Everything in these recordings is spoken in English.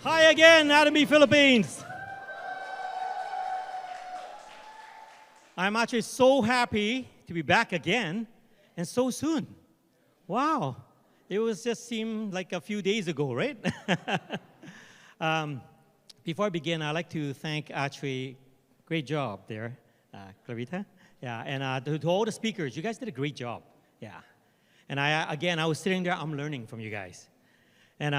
Hi again, Atomy Philippines. I'm actually so happy to be back again and so soon. Wow, it was just seemed like a few days ago, right? Before I begin, I'd like to thank actually, great job there, Clarita. Yeah, and to all the speakers, you guys did a great job. Yeah, and I was sitting there, I'm learning from you guys. And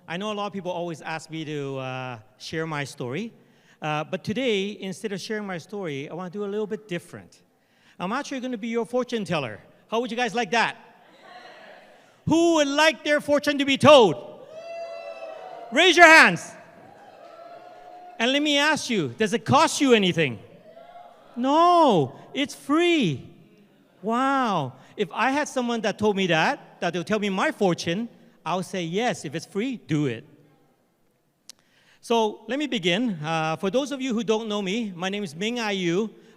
I know a lot of people always ask me to share my story. But today, instead of sharing my story, I want to do a little bit different. I'm actually going to be your fortune teller. How would you guys like that? Who would like their fortune to be told? Raise your hands. And let me ask you, does it cost you anything? No, it's free. Wow. If I had someone that told me that they'll tell me my fortune, I'll say yes. If it's free, do it. So let me begin. For those of you who don't know me, my name is Ming,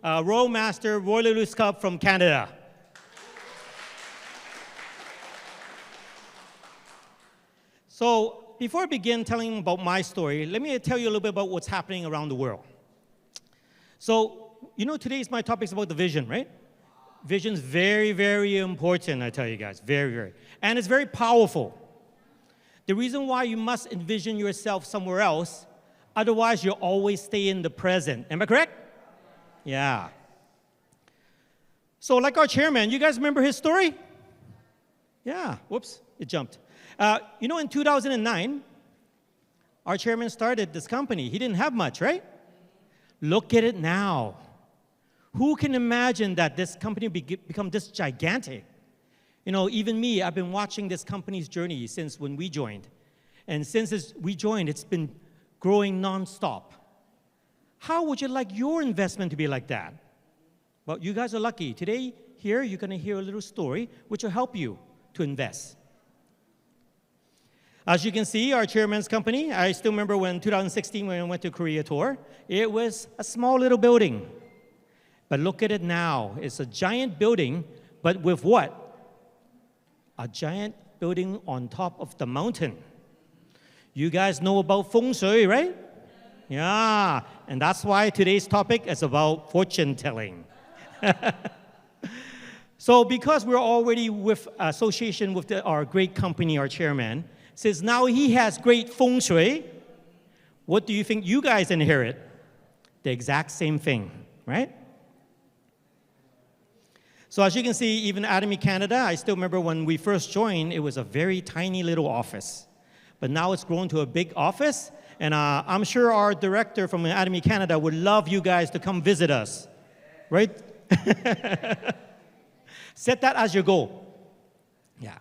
Royal Master, Royal Lewis Cup from Canada. So before I begin telling you about my story, let me tell you a little bit about what's happening around the world. So, today's my topic is about the vision, right? Vision's very, very important, I tell you guys, very, very. And it's very powerful. The reason why you must envision yourself somewhere else, otherwise you'll always stay in the present. Am I correct? Yeah. So like our chairman, you guys remember his story? Yeah. Whoops, it jumped. In 2009, our chairman started this company. He didn't have much, right? Look at it now. Who can imagine that this company become this gigantic? Even me, I've been watching this company's journey since when we joined. And since we joined, it's been growing nonstop. How would you like your investment to be like that? Well, you guys are lucky. Today, here, you're going to hear a little story which will help you to invest. As you can see, our chairman's company, I still remember when 2016 when I went to Korea tour, it was a small little building. But look at it now. It's a giant building, but with what? A giant building on top of the mountain. You guys know about feng shui, right? Yeah, and that's why today's topic is about fortune telling. So because we're already with association with our great company, our chairman, since now he has great feng shui, what do you think you guys inherit? The exact same thing, right? So as you can see, even Atomy Canada, I still remember when we first joined, it was a very tiny little office. But now it's grown to a big office, and I'm sure our director from Atomy Canada would love you guys to come visit us, right? Set that as your goal. Yeah.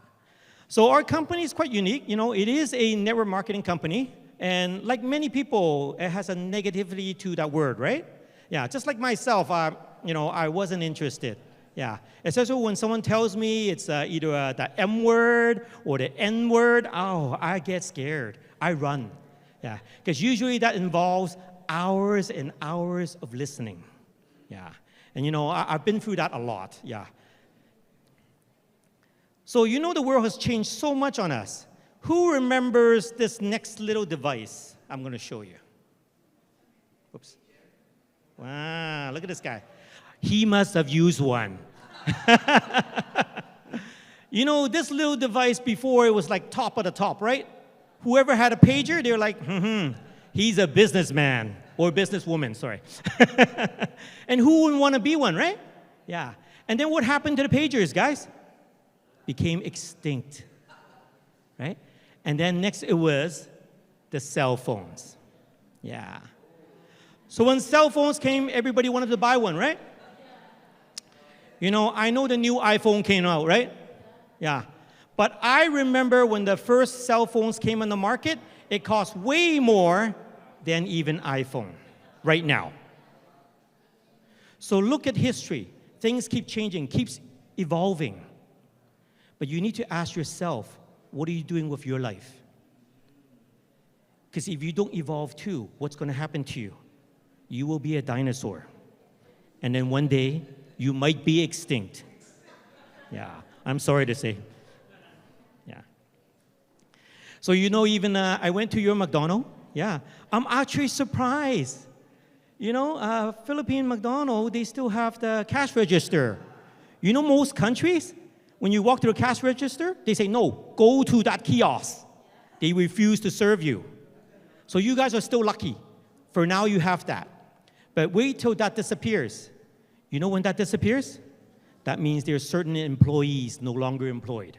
So our company is quite unique. It is a network marketing company, and like many people, it has a negativity to that word, right? Yeah, just like myself, I wasn't interested. Yeah, especially when someone tells me it's either the M word or the N word, I get scared. I run. Yeah, because usually that involves hours and hours of listening. Yeah, and I've been through that a lot. Yeah. So the world has changed so much on us. Who remembers this next little device I'm going to show you? Oops. Wow, look at this guy. He must have used one. This little device before, it was like top of the top, right? Whoever had a pager, they're like, he's a businessman or businesswoman, sorry. And who wouldn't want to be one, right? Yeah. And then what happened to the pagers, guys? Became extinct, right? And then next it was the cell phones. Yeah. So when cell phones came, everybody wanted to buy one, right? I know the new iPhone came out, right? Yeah. But I remember when the first cell phones came on the market, it cost way more than even iPhone right now. So look at history. Things keep changing, keeps evolving. But you need to ask yourself, what are you doing with your life? Because if you don't evolve too, what's going to happen to you? You will be a dinosaur. And then one day, you might be extinct. Yeah, I'm sorry to say. Yeah. So even I went to your McDonald's. Yeah, I'm actually surprised. Philippine McDonald's, they still have the cash register. Most countries, when you walk to the cash register, they say, no, go to that kiosk. They refuse to serve you. So you guys are still lucky. For now, you have that. But wait till that disappears. When that disappears? That means there's certain employees no longer employed,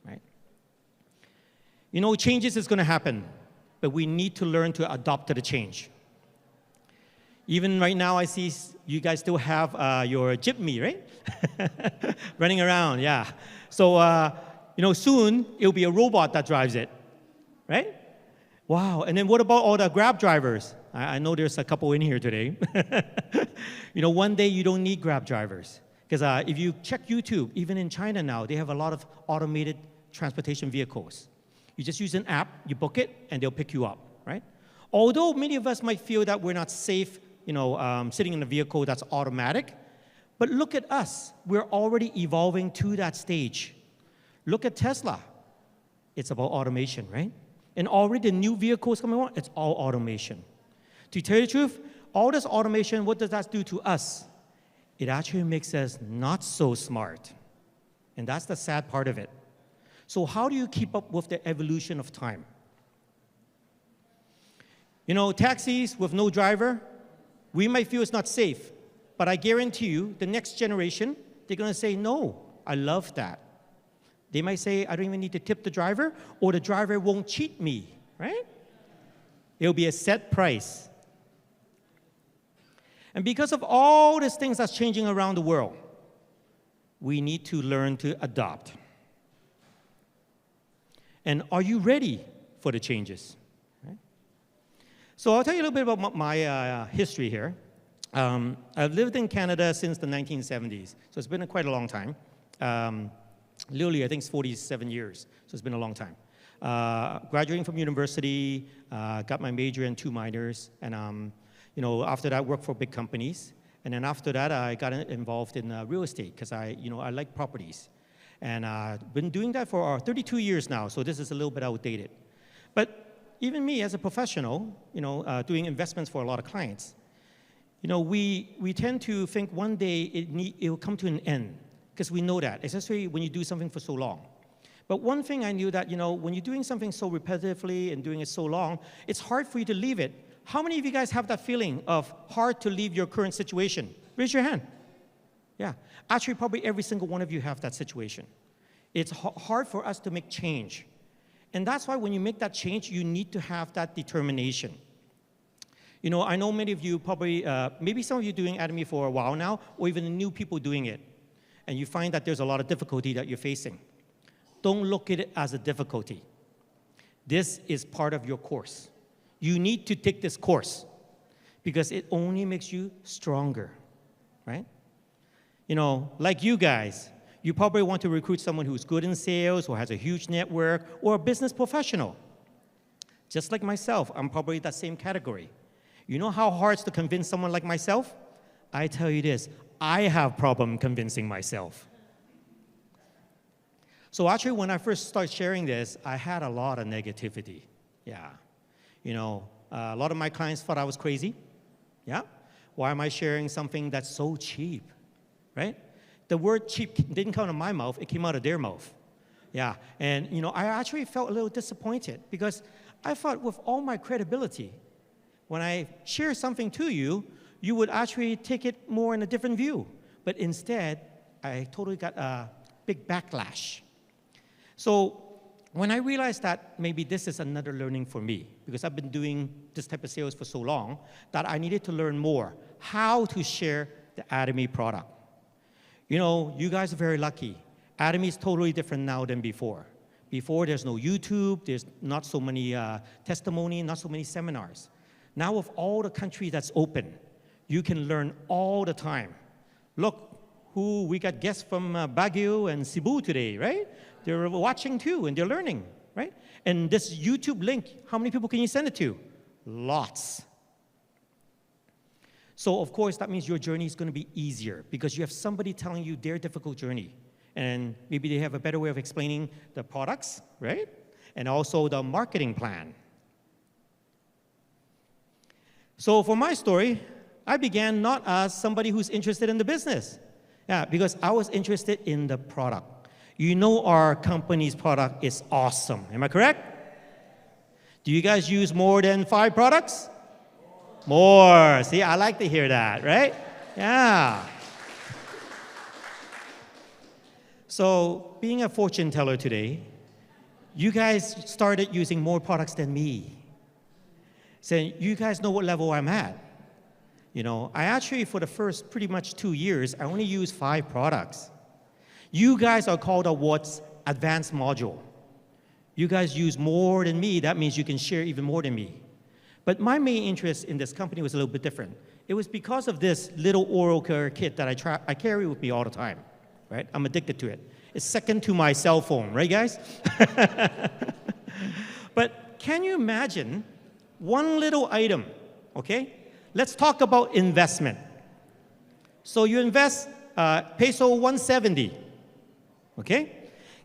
right? Changes is going to happen, but we need to learn to adapt to the change. Even right now, I see you guys still have your jeepney, right? Running around, yeah. So, soon it'll be a robot that drives it, right? Wow, and then what about all the Grab drivers? I know there's a couple in here today. One day you don't need Grab drivers. Because if you check YouTube, even in China now, they have a lot of automated transportation vehicles. You just use an app, you book it, and they'll pick you up, right? Although many of us might feel that we're not safe, sitting in a vehicle that's automatic, but look at us. We're already evolving to that stage. Look at Tesla. It's about automation, right? And already the new vehicles coming on, it's all automation. To tell you the truth, all this automation, what does that do to us? It actually makes us not so smart. And that's the sad part of it. So how do you keep up with the evolution of time? Taxis with no driver, we might feel it's not safe. But I guarantee you, the next generation, they're going to say, no, I love that. They might say, I don't even need to tip the driver, or the driver won't cheat me, right? It'll be a set price. And because of all these things that's changing around the world, we need to learn to adopt. And are you ready for the changes? Right? So I'll tell you a little bit about my history here. I've lived in Canada since the 1970s, so it's been quite a long time. Literally, I think it's 47 years, so it's been a long time. Graduating from university, got my major and 2 minors, and after that, worked for big companies. And then after that, I got involved in real estate because I like properties. And I've been doing that for 32 years now, so this is a little bit outdated. But even me as a professional, doing investments for a lot of clients, we tend to think one day it will come to an end because we know that, especially when you do something for so long. But one thing I knew that, when you're doing something so repetitively and doing it so long, it's hard for you to leave it. How many of you guys have that feeling of hard to leave your current situation? Raise your hand. Yeah. Actually, probably every single one of you have that situation. It's hard for us to make change. And that's why when you make that change, you need to have that determination. I know many of you probably, maybe some of you doing Atomy for a while now, or even new people doing it. And you find that there's a lot of difficulty that you're facing. Don't look at it as a difficulty. This is part of your course. You need to take this course because it only makes you stronger, right? Like you guys, you probably want to recruit someone who's good in sales or has a huge network or a business professional. Just like myself, I'm probably that same category. You know how hard it's to convince someone like myself? I tell you this, I have problem convincing myself. So actually, when I first started sharing this, I had a lot of negativity. Yeah. A lot of my clients thought I was crazy. Yeah? Why am I sharing something that's so cheap? Right? The word cheap didn't come out of my mouth, it came out of their mouth. Yeah. And, I actually felt a little disappointed because I thought with all my credibility, when I share something to you, you would actually take it more in a different view. But instead, I totally got a big backlash. So when I realized that maybe this is another learning for me, because I've been doing this type of sales for so long, that I needed to learn more how to share the Atomy product. You guys are very lucky. Atomy is totally different now than before. Before, there's no YouTube, there's not so many testimony, not so many seminars. Now with all the countries that's open, you can learn all the time. Look, we got guests from Baguio and Cebu today, right? They're watching too, and they're learning, right? And this YouTube link, how many people can you send it to? Lots. So, of course, that means your journey is going to be easier because you have somebody telling you their difficult journey. And maybe they have a better way of explaining the products, right? and also the marketing plan. So for my story, I began not as somebody who's interested in the business. Yeah, because I was interested in the product. You know our company's product is awesome. Am I correct? Do you guys use more than 5 products? More. See, I like to hear that, right? Yeah. So, being a fortune teller today, you guys started using more products than me. So, you guys know what level I'm at. You know, I actually, for the first pretty much 2 years, I only used 5 products. You guys are called a what's advanced module. You guys use more than me. That means you can share even more than me. But my main interest in this company was a little bit different. It was because of this little oral care kit that I carry with me all the time, right? I'm addicted to it. It's second to my cell phone, right, guys? But can you imagine one little item, okay? Let's talk about investment. So you invest peso 170, okay?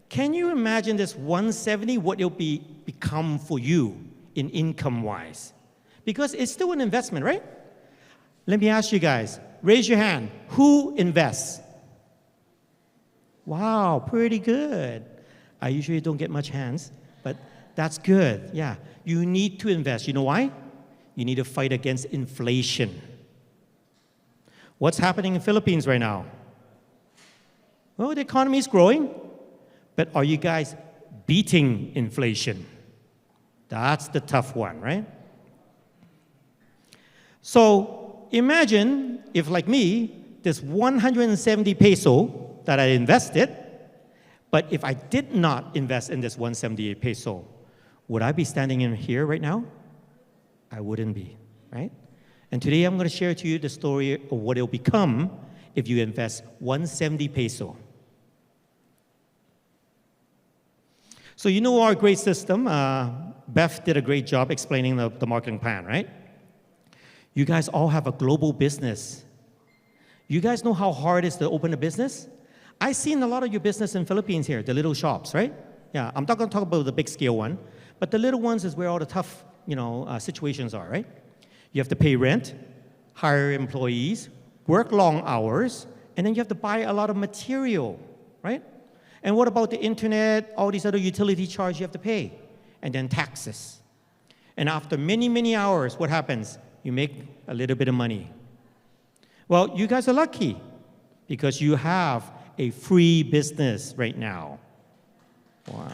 Can you imagine this 170, what it'll become for you in income-wise? Because it's still an investment, right? Let me ask you guys, raise your hand. Who invests? Wow, pretty good. I usually don't get much hands, but that's good. Yeah, you need to invest. You know why? You need to fight against inflation. What's happening in the Philippines right now? Well, the economy is growing, but are you guys beating inflation? That's the tough one, right? So imagine if, like me, this 170 peso that I invested, but if I did not invest in this 178 peso, would I be standing in here right now? I wouldn't be, right? And today I'm going to share to you the story of what it'll become if you invest 170 peso. So you know our great system. Beth did a great job explaining the marketing plan, right? You guys all have a global business. You guys know how hard it is to open a business? I've seen a lot of your business in Philippines here, the little shops, right? Yeah, I'm not going to talk about the big scale one, but the little ones is where all the tough, situations are, right? You have to pay rent, hire employees, work long hours, and then you have to buy a lot of material, right? And what about the internet, all these other utility charges you have to pay, and then taxes. And after many, many hours, what happens? You make a little bit of money. Well, you guys are lucky because you have a free business right now. Wow.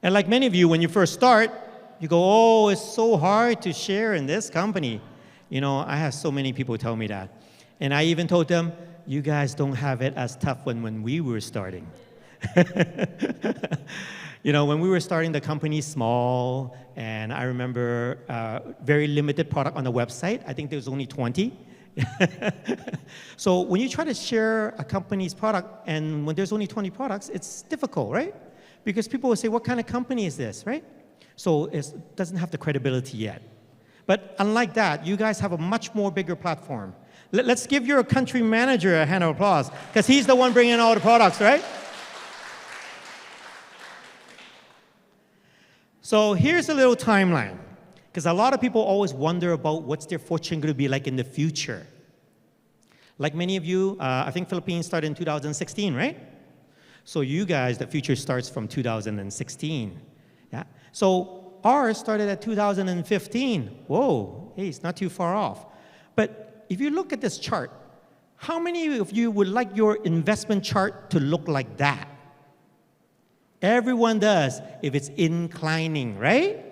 And like many of you, when you first start, you go, oh, it's so hard to share in this company. You know, I have so many people tell me that. And I even told them, you guys don't have it as tough when we were starting. You know, when we were starting, the company small, and I remember very limited product on the website. I think there was only 20. So when you try to share a company's product, and when there's only 20 products, it's difficult, right? Because people will say, what kind of company is this, right? So it doesn't have the credibility yet. But unlike that, you guys have a much more bigger platform. Let's give your country manager a hand of applause, because he's the one bringing in all the products, right? So here's a little timeline, because a lot of people always wonder about what's their fortune going to be like in the future. Like many of you, I think Philippines started in 2016, right? So you guys, the future starts from 2016. Yeah. So ours started at 2015. Whoa, hey, it's not too far off. But if you look at this chart, how many of you would like your investment chart to look like that? Everyone does, if it's inclining, right?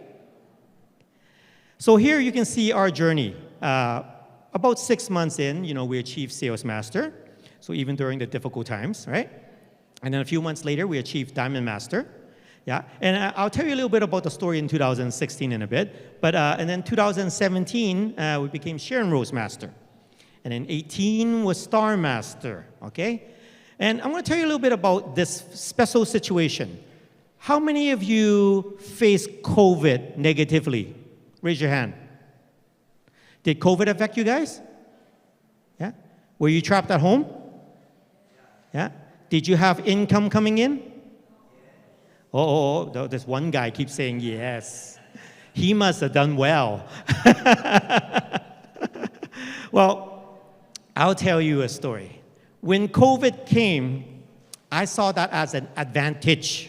So here you can see our journey. About 6 months in, we achieved Sales Master. So even during the difficult times, right? And then a few months later, we achieved Diamond Master. Yeah, and I'll tell you a little bit about the story in 2016 in a bit. But and then 2017, we became Sharon Rose Master. And then 18 was Star Master, okay? And I'm going to tell you a little bit about this special situation. How many of you faced COVID negatively? Raise your hand. Did COVID affect you guys? Yeah? Were you trapped at home? Yeah? Did you have income coming in? This one guy keeps saying yes. He must have done well. Well, I'll tell you a story. When COVID came, I saw that as an advantage.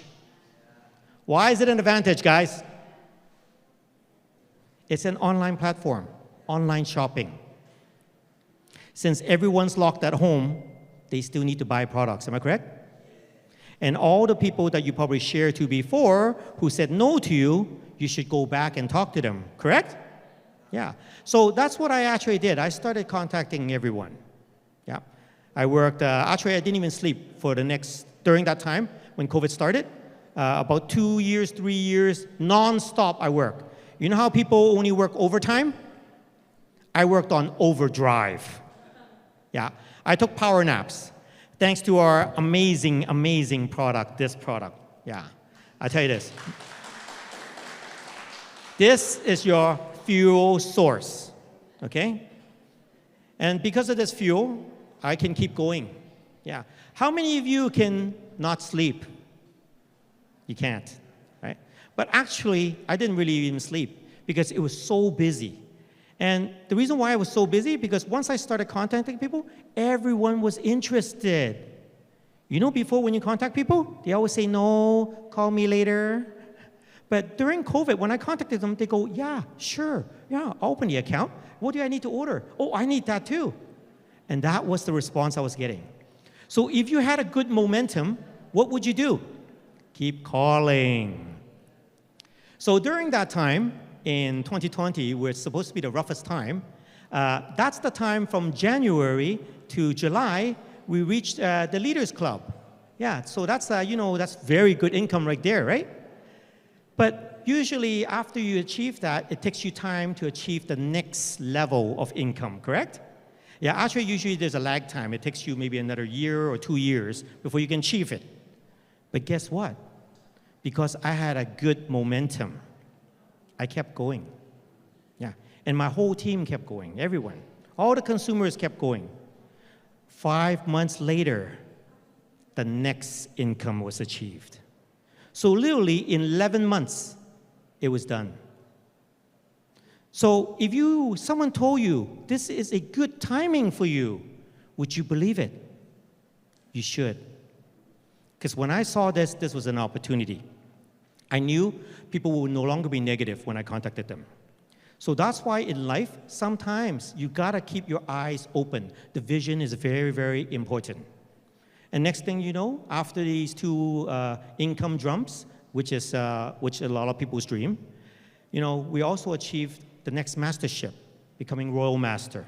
Why is it an advantage, guys? It's an online platform, online shopping. Since everyone's locked at home, they still need to buy products. Am I correct? And all the people that you probably shared to before who said no to you, you should go back and talk to them. Correct? Yeah. So that's what I actually did. I started contacting everyone. Yeah. I worked, actually I didn't even sleep for during that time when COVID started. About 2 years, 3 years, non-stop I worked. You know how people only work overtime? I worked on overdrive. Yeah. I took power naps. Thanks to our amazing, amazing product, this product. Yeah. I'll tell you this. This is your fuel source. Okay? And because of this fuel, I can keep going. Yeah. How many of you can not sleep? You can't, right? But actually, I didn't really even sleep because it was so busy. And the reason why I was so busy, because once I started contacting people, everyone was interested. You know, before when you contact people, they always say, no, call me later. But during COVID, when I contacted them, they go, yeah, sure, yeah, I'll open the account. What do I need to order? Oh, I need that too. And that was the response I was getting. So if you had a good momentum, what would you do? Keep calling. So during that time, in 2020, where it's supposed to be the roughest time, that's the time from January to July, we reached the Leaders Club. Yeah, so that's, that's very good income right there, right? But usually after you achieve that, it takes you time to achieve the next level of income, correct? Yeah, actually, usually there's a lag time. It takes you maybe another year or 2 years before you can achieve it. But guess what? Because I had a good momentum, I kept going. Yeah, and my whole team kept going, everyone. All the consumers kept going. 5 months later, the next income was achieved. So literally in 11 months, it was done. So if someone told you this is a good timing for you, would you believe it? You should. Because when I saw this was an opportunity. I knew people would no longer be negative when I contacted them. So that's why in life, sometimes you gotta keep your eyes open. The vision is very, very important. And next thing you know, after these 2 income jumps, which a lot of people's dream, we also achieved the next mastership, becoming Royal Master.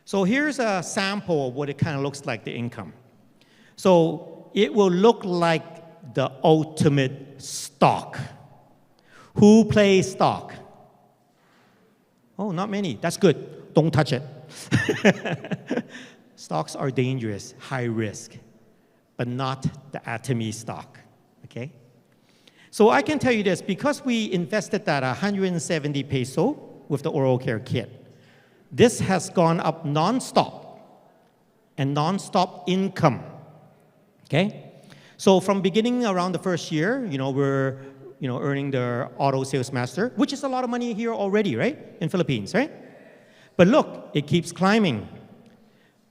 So here's a sample of what it kind of looks like, the income. So it will look like the ultimate stock. Who plays stock? Oh, not many. That's good. Don't touch it. Stocks are dangerous, high risk, but not the Atomy stock, okay? So I can tell you this, because we invested that 170 peso with the oral care kit, this has gone up non-stop, and non-stop income, okay? So from beginning around the first year, we're earning the auto sales master, which is a lot of money here already, right? In Philippines, right? But look, it keeps climbing.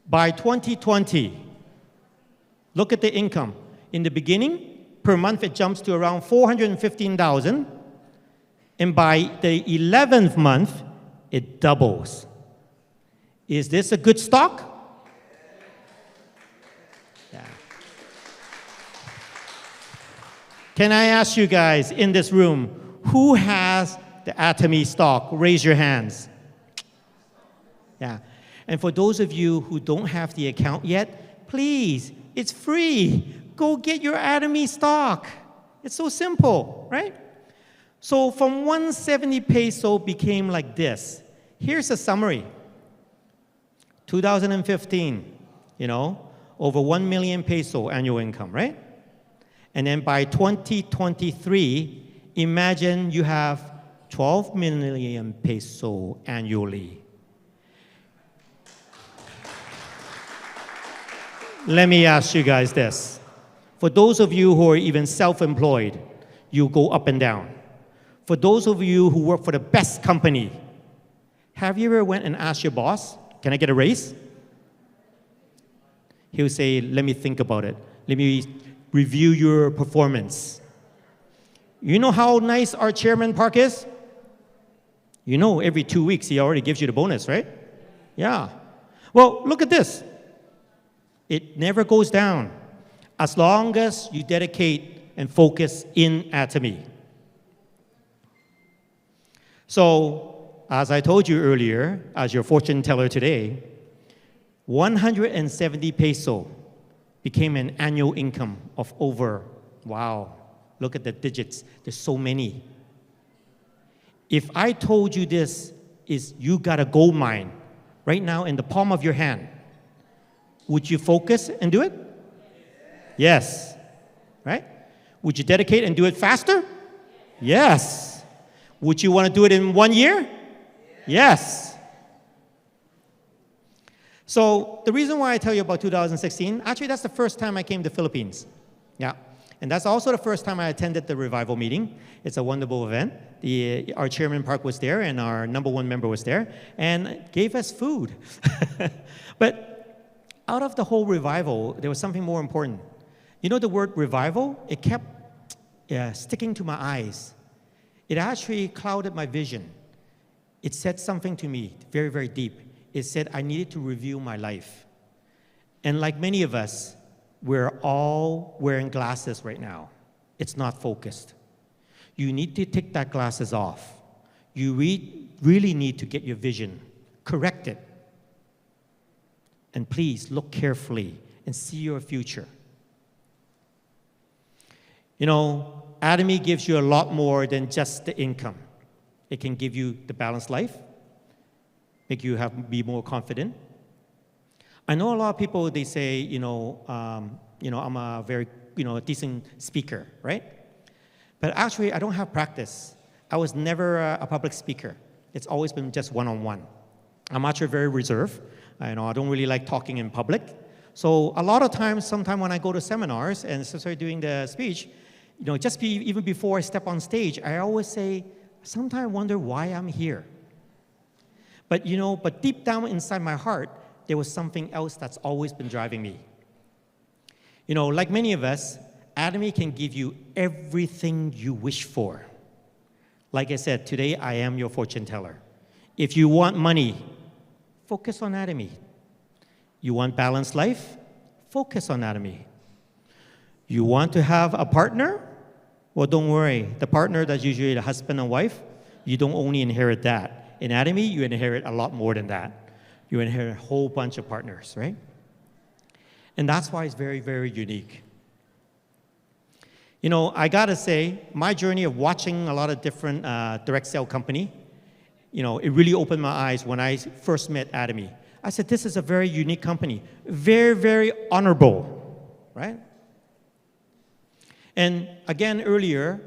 By 2020, look at the income. In the beginning, per month it jumps to around 415,000, and by the 11th month, it doubles. Is this a good stock? Yeah. Can I ask you guys in this room, who has the Atomy stock? Raise your hands. Yeah. And for those of you who don't have the account yet, please, it's free. Go get your Atomy stock. It's so simple, right? So from 170 peso became like this. Here's a summary. 2015, over 1 million peso annual income, right? And then by 2023, imagine you have 12 million peso annually. Let me ask you guys this. For those of you who are even self-employed, you go up and down. For those of you who work for the best company, have you ever went and asked your boss, can I get a raise? He'll say, let me think about it. Let me review your performance. You know how nice our chairman Park is? You know every 2 weeks he already gives you the bonus, right? Yeah. Well, look at this. It never goes down as long as you dedicate and focus in Atomy. So, as I told you earlier, as your fortune teller today, 170 peso became an annual income of over, wow, look at the digits, there's so many. If I told you this is you got a gold mine right now in the palm of your hand, would you focus and do it? Yes. Right? Would you dedicate and do it faster? Yes. Would you want to do it in 1 year? Yes. So the reason why I tell you about 2016, actually that's the first time I came to the Philippines. Yeah. And that's also the first time I attended the revival meeting. It's a wonderful event. Our chairman Park was there and our #1 member was there and gave us food. But out of the whole revival, there was something more important. You know the word revival? It kept sticking to my eyes. It actually clouded my vision. It said something to me very, very deep. It said I needed to review my life. And like many of us, we're all wearing glasses right now. It's not focused. You need to take that glasses off. You really need to get your vision corrected. And please look carefully and see your future. You know, Atomy gives you a lot more than just the income. It can give you the balanced life, make you be more confident. I know a lot of people, they say, I'm a very, decent speaker, right? But actually, I don't have practice. I was never a public speaker. It's always been just one-on-one. I'm actually very reserved. I don't really like talking in public. So a lot of times, sometime when I go to seminars and start doing the speech, even before I step on stage, I always say, sometimes I wonder why I'm here. But deep down inside my heart, there was something else that's always been driving me. Like many of us, Atomy can give you everything you wish for. Like I said, today I am your fortune teller. If you want money, focus on Atomy. You want balanced life? Focus on Atomy. You want to have a partner? Well, don't worry. The partner that's usually the husband and wife, you don't only inherit that. In Atomy, you inherit a lot more than that. You inherit a whole bunch of partners, right? And that's why it's very, very unique. I gotta say, my journey of watching a lot of different direct sale company, it really opened my eyes when I first met Atomy. I said, this is a very unique company, very, very honorable, right? And again, earlier,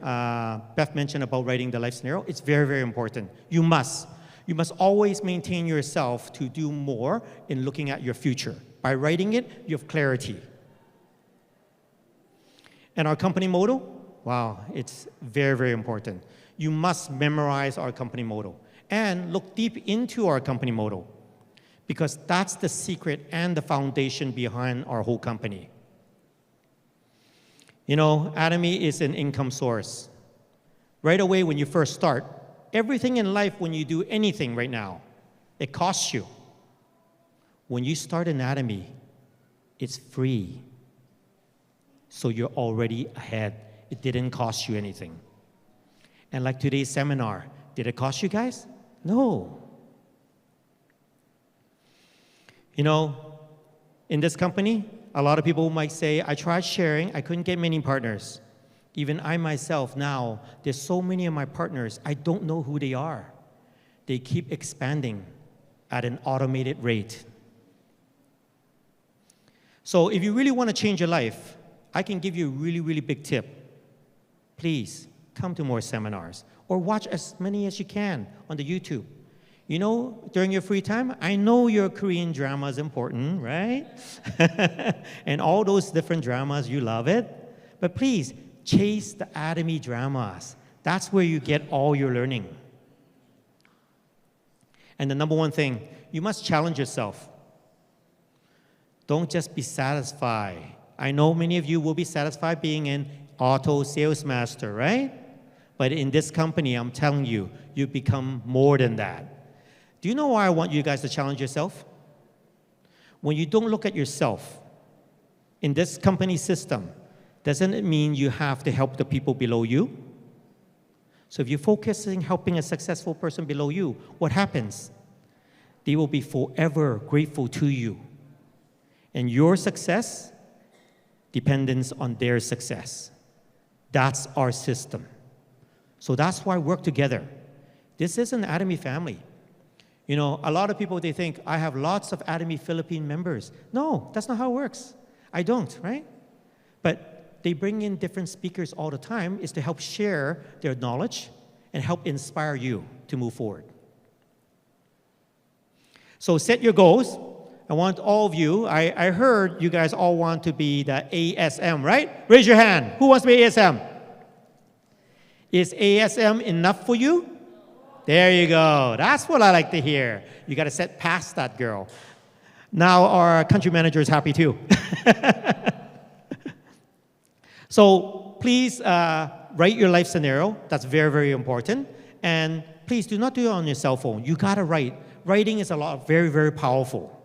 Beth mentioned about writing the life scenario. It's very, very important. You must always maintain yourself to do more in looking at your future. By writing it, you have clarity. And our company motto, wow, it's very, very important. You must memorize our company motto and look deep into our company motto because that's the secret and the foundation behind our whole company. Atomy is an income source. Right away when you first start, everything in life, when you do anything right now, it costs you. When you start an Atomy, it's free. So you're already ahead. It didn't cost you anything. And like today's seminar, did it cost you guys? No. In this company, a lot of people might say, I tried sharing, I couldn't get many partners. Even I myself now, there's so many of my partners, I don't know who they are. They keep expanding at an automated rate. So if you really want to change your life, I can give you a really, really big tip. Please come to more seminars or watch as many as you can on the YouTube. you know, during your free time, I know your Korean drama is important, right? And all those different dramas, you love it. But please, chase the Atomy dramas. That's where you get all your learning. And the number one thing, you must challenge yourself. Don't just be satisfied. I know many of you will be satisfied being an auto sales master, right? But in this company, I'm telling you, you become more than that. Do you know why I want you guys to challenge yourself? When you don't look at yourself in this company system, doesn't it mean you have to help the people below you? So if you're focusing helping a successful person below you, what happens? They will be forever grateful to you. And your success depends on their success. That's our system. So that's why we work together. This is an Atomy family. You know, a lot of people, they think, I have lots of Atomy Philippine members. No, that's not how it works. I don't, right? But they bring in different speakers all the time is to help share their knowledge and help inspire you to move forward. So set your goals. I want all of you, I heard you guys all want to be the ASM, right? Raise your hand. Who wants to be ASM? Is ASM enough for you? There you go. That's what I like to hear. You got to set past that, girl. Now our country manager is happy too. So please write your life scenario. That's very, very important. And please do not do it on your cell phone. You got to write. Writing is very, very powerful.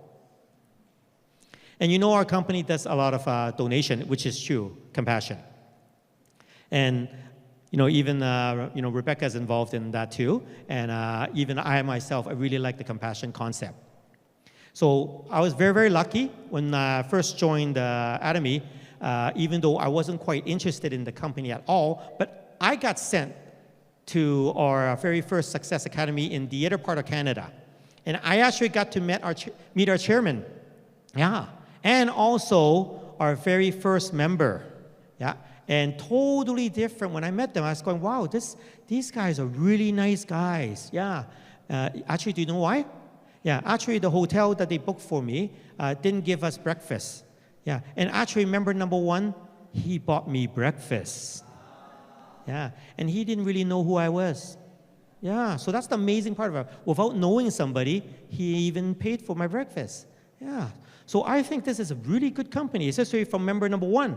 And you know our company does a lot of donation, which is true, compassion. And you know, even Rebecca is involved in that too. And even I myself, I really like the compassion concept. So I was very, very lucky when I first joined Atomy, even though I wasn't quite interested in the company at all, but I got sent to our very first Success Academy in the other part of Canada. And I actually got to meet our chairman. Yeah. And also our very first member. Yeah. And totally different. When I met them, I was going, wow, these guys are really nice guys. Yeah. Actually, do you know why? Yeah, actually, the hotel that they booked for me didn't give us breakfast. Yeah. And actually, member number one, he bought me breakfast. Yeah. And he didn't really know who I was. Yeah. So that's the amazing part of it. Without knowing somebody, he even paid for my breakfast. Yeah. So I think this is a really good company, especially from member number one.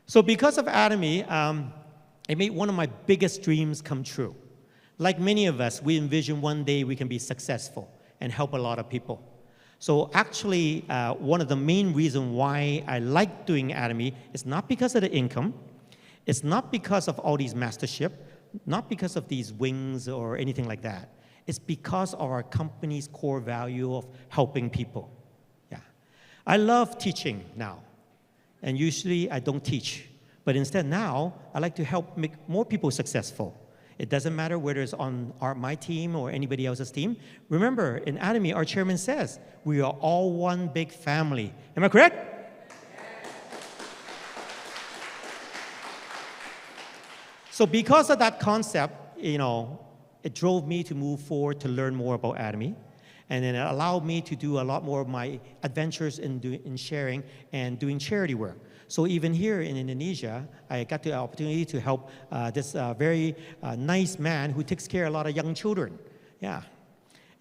So because of Atomy, it made one of my biggest dreams come true. Like many of us, we envision one day we can be successful and help a lot of people. So actually, one of the main reasons why I like doing Atomy is not because of the income. It's not because of all these mastership, not because of these wings or anything like that. It's because of our company's core value of helping people. Yeah. I love teaching now. And usually I don't teach. But instead now, I like to help make more people successful. It doesn't matter whether it's on my team or anybody else's team. Remember, in Atomy, our chairman says, we are all one big family. Am I correct? So because of that concept, you know, it drove me to move forward to learn more about Atomy. And then it allowed me to do a lot more of my adventures in sharing and doing charity work. So even here in Indonesia, I got the opportunity to help this very nice man who takes care of a lot of young children. Yeah.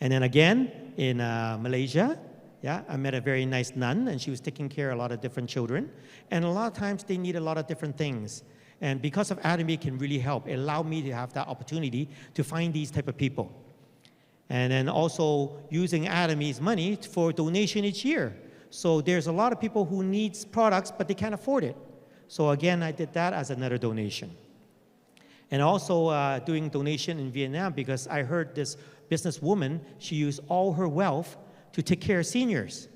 And then again, in Malaysia, yeah, I met a very nice nun, and she was taking care of a lot of different children. And a lot of times, they need a lot of different things. And because of Atomy, it can really help. It allowed me to have that opportunity to find these type of people. And then also using Atomy's money for donation each year. So there's a lot of people who need products, but they can't afford it. So again, I did that as another donation. And also doing donation in Vietnam because I heard this businesswoman, she used all her wealth to take care of seniors.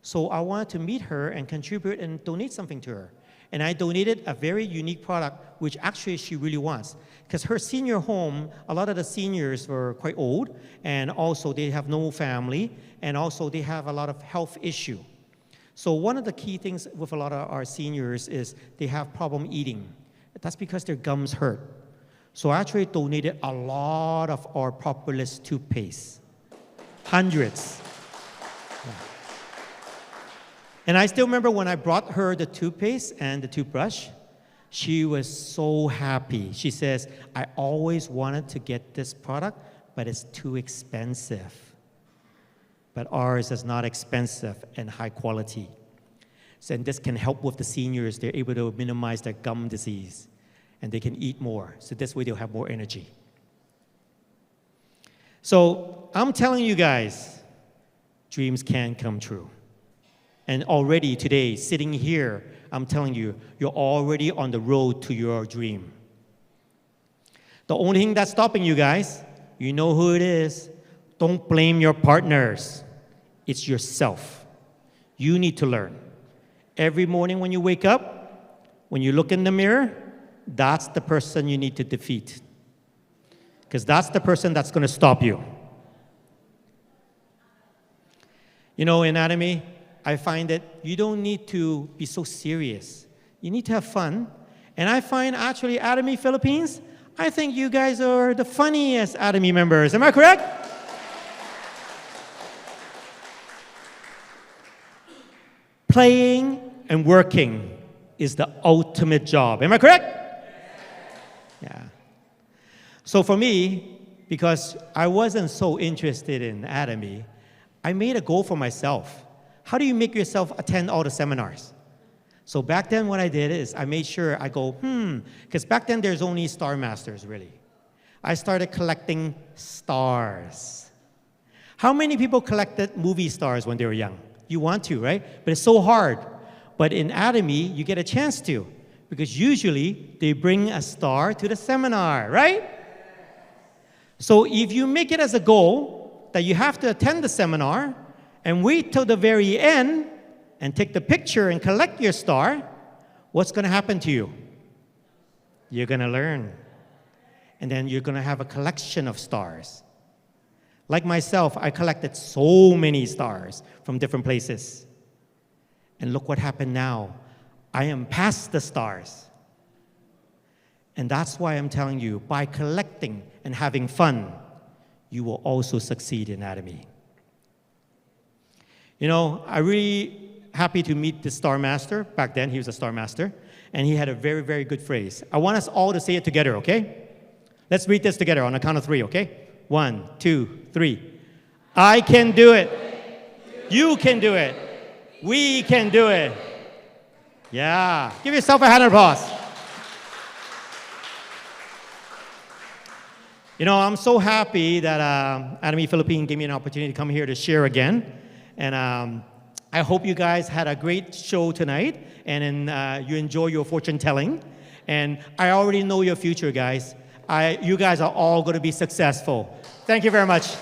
So I wanted to meet her and contribute and donate something to her. And I donated a very unique product, which actually she really wants. Because her senior home, a lot of the seniors were quite old, and also they have no family, and also they have a lot of health issue. So one of the key things with a lot of our seniors is they have problem eating. That's because their gums hurt. So I actually donated a lot of our Propolis toothpaste. Hundreds. Yeah. And I still remember when I brought her the toothpaste and the toothbrush, she was so happy. She says, I always wanted to get this product, but it's too expensive. But ours is not expensive and high quality. So, and this can help with the seniors. They're able to minimize their gum disease, and they can eat more. So this way they'll have more energy. So I'm telling you guys, dreams can come true. And already today, sitting here, I'm telling you, you're already on the road to your dream. The only thing that's stopping you guys, you know who it is. Don't blame your partners. It's yourself. You need to learn. Every morning when you wake up, when you look in the mirror, that's the person you need to defeat. Because that's the person that's going to stop you. You know, in Atomy, I find that you don't need to be so serious. You need to have fun. And I find actually Atomy Philippines, I think you guys are the funniest Atomy members. Am I correct? Playing and working is the ultimate job. Am I correct? Yeah. So for me, because I wasn't so interested in Atomy, I made a goal for myself. How do you make yourself attend all the seminars? So back then what I did is I made sure I go, because back then there's only Star Masters, really. I started collecting stars. How many people collected movie stars when they were young? You want to, right? But it's so hard. But in Atomy, you get a chance to, because usually they bring a star to the seminar, right? So if you make it as a goal that you have to attend the seminar and wait till the very end and take the picture and collect your star, what's going to happen to you? You're going to learn. And then you're going to have a collection of stars. Like myself, I collected so many stars from different places. And look what happened now. I am past the stars. And that's why I'm telling you, by collecting and having fun, you will also succeed in Atomy. You know, I'm really happy to meet the Star Master. Back then, he was a Star Master. And he had a very, very good phrase. I want us all to say it together, okay? Let's read this together on the count of 3, okay? 1, 2, 3. I can do it. You can do it. We can do it. Yeah. Give yourself a hand of applause. You know, I'm so happy that Atomy Philippines gave me an opportunity to come here to share again. And I hope you guys had a great show tonight and you enjoy your fortune telling. And I already know your future, guys. You guys are all going to be successful. Thank you very much.